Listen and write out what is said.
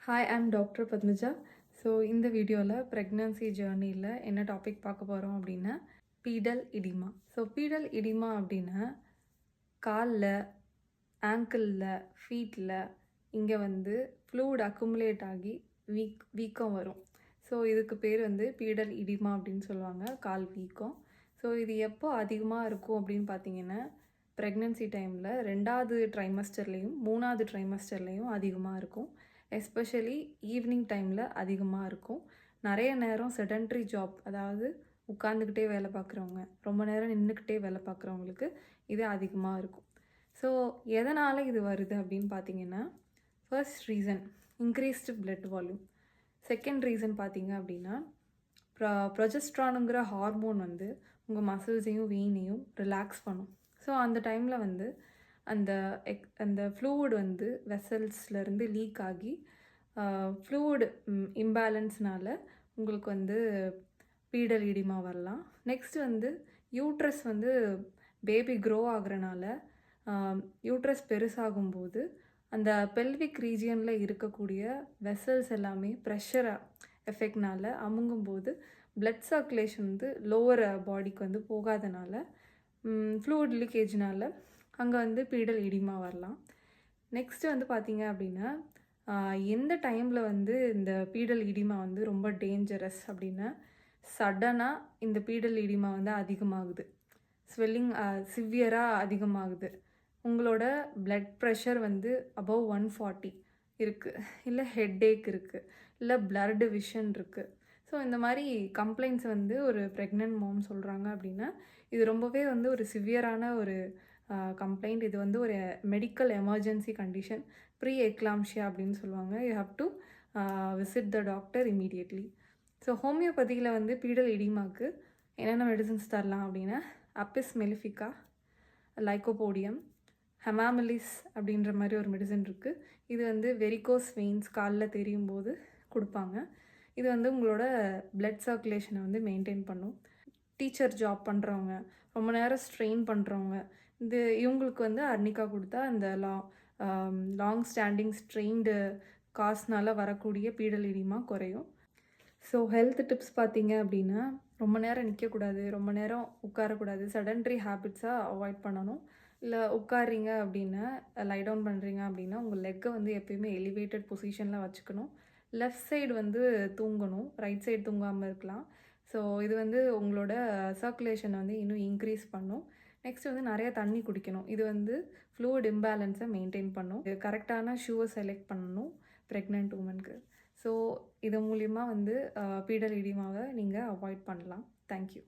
Hi, I'm doctor Padmaja. So இந்த வீடியோவில் pregnancy ஜேர்னியில் என்ன டாபிக் பார்க்க போகிறோம் அப்படின்னா பீடல் இடிமா. ஸோ பீடல் இடிமா அப்படின்னா காலில், ஆங்கிளில், ஃபீட்டில் இங்கே ஃப்ளூட் அக்குமுலேட் ஆகி வீக்கம் வரும். ஸோ இதுக்கு பேர் பீடல் இடிமா அப்படின்னு சொல்லுவாங்க, கால் வீக்கம். ஸோ இது எப்போ அதிகமாக இருக்கும் அப்படின்னு பார்த்தீங்கன்னா ப்ரெக்னன்சி டைமில் 2வது ட்ரைமஸ்டர்லேயும் 3வது ட்ரைமஸ்டர்லேயும் அதிகமாக இருக்கும். எஸ்பெஷலி ஈவினிங் டைமில் அதிகமாக இருக்கும். நிறைய நேரம் செடன்ட்ரி ஜாப், அதாவது உட்காந்துக்கிட்டே வேலை பார்க்குறவங்க, ரொம்ப நேரம் நின்றுக்கிட்டே வேலை பார்க்குறவங்களுக்கு இது அதிகமாக இருக்கும். ஸோ எதனால் இது வருது அப்படின்னு பார்த்தீங்கன்னா, first reason increased blood volume. Second reason பார்த்தீங்க அப்படின்னா ப்ரொஜெஸ்ட்ரானுங்கிற ஹார்மோன் உங்கள் மசில்ஸையும் வெயினையும் ரிலாக்ஸ் பண்ணும். ஸோ அந்த டைமில் அந்த அந்த ஃப்ளூயிட் வெசல்ஸ்லேருந்து லீக் ஆகி ஃப்ளூயிட் இம்பேலன்ஸ்னால் உங்களுக்கு பீடல் இடிமா வரலாம். நெக்ஸ்ட் யூட்ரஸ் பேபி க்ரோ ஆகுறனால யூட்ரஸ் பெருசாகும்போது அந்த பெல்விக் ரீஜியனில் இருக்கக்கூடிய வெசல்ஸ் எல்லாமே ப்ரெஷர் எஃபெக்ட்னால் அமுங்கும்போது பிளட் சர்க்குலேஷன் லோவர் பாடிக்கு போகாதனால ஃப்ளூயிட் லீக்கேஜ்னால் அங்கே பீடல் இடிமா வரலாம். நெக்ஸ்ட்டு பார்த்தீங்க அப்படின்னா எந்த டைமில் இந்த பீடல் இடிமா ரொம்ப டேஞ்சரஸ் அப்படின்னா, சடனாக இந்த பீடல் இடிமா அதிகமாகுது, ஸ்வெல்லிங் சிவியராக அதிகமாகுது, உங்களோட பிளட் ப்ரெஷர் அபவ் 140 இருக்குது, இல்லை ஹெட்டேக் இருக்குது, இல்லை பிளட் விஷன் இருக்குது. ஸோ இந்த மாதிரி கம்ப்ளைண்ட்ஸ் ஒரு ப்ரெக்னென்ட் மாம் சொல்கிறாங்க அப்படின்னா இது ரொம்பவே ஒரு சிவியரான ஒரு கம்ப்ளைண்ட். இது ஒரு medical emergency condition, preeclampsia அப்படின்னு சொல்லுவாங்க. You have to visit the doctor immediately. So ஹோமியோபதியில் பீடல் இடிமாக்கு என்னென்ன மெடிசன்ஸ் தரலாம் அப்படின்னா அப்பிஸ் மெலிஃபிகா, லைக்கோபோடியம், ஹெமாமிலிஸ் அப்படின்ற மாதிரி ஒரு மெடிசன் இருக்குது. இது வெரிகோஸ் வெயின்ஸ் காலில் தெரியும் போது கொடுப்பாங்க. இது உங்களோட பிளட் சர்க்குலேஷனை மெயின்டைன் பண்ணும். டீச்சர் ஜாப் பண்ணுறவங்க, ரொம்ப நேரம் ஸ்ட்ரெயின் பண்ணுறவங்க, இவங்களுக்கு அர்னிகா கொடுத்தா இந்த லாங் ஸ்டாண்டிங் ஸ்ட்ரெயின்டு காஸ்னால் வரக்கூடிய பீடல் இடிமா குறையும். ஸோ ஹெல்த் டிப்ஸ் பார்த்தீங்க அப்படின்னா ரொம்ப நேரம் நிற்கக்கூடாது, ரொம்ப நேரம் உட்காரக்கூடாது, செடன்ட்ரி ஹேபிட்ஸாக அவாய்ட் பண்ணணும். இல்லை உட்காரிங்க அப்படின்னா, லை டவுன் பண்ணுறீங்க அப்படின்னா உங்கள் லெக்கை எப்பயுமே எலிவேட்டட் பொசிஷனில் வச்சுக்கணும். லெஃப்ட் சைடு தூங்கணும், ரைட் சைடு தூங்காமல் இருக்கலாம். ஸோ இது உங்களோட சர்க்குலேஷனை இன்னும் இன்க்ரீஸ் பண்ணும். நெக்ஸ்ட் நிறைய தண்ணி குடிக்கணும். இது ஃப்ளூயிட் இம்பேலன்ஸை மெயின்டைன் பண்ணும். கரெக்டான ஷூவை செலக்ட் பண்ணணும் ப்ரெக்னென்ட் உமனுக்கு. ஸோ இது மூலிமா பீடல் இடிமாவை நீங்கள் அவாய்ட் பண்ணலாம். தேங்க்யூ.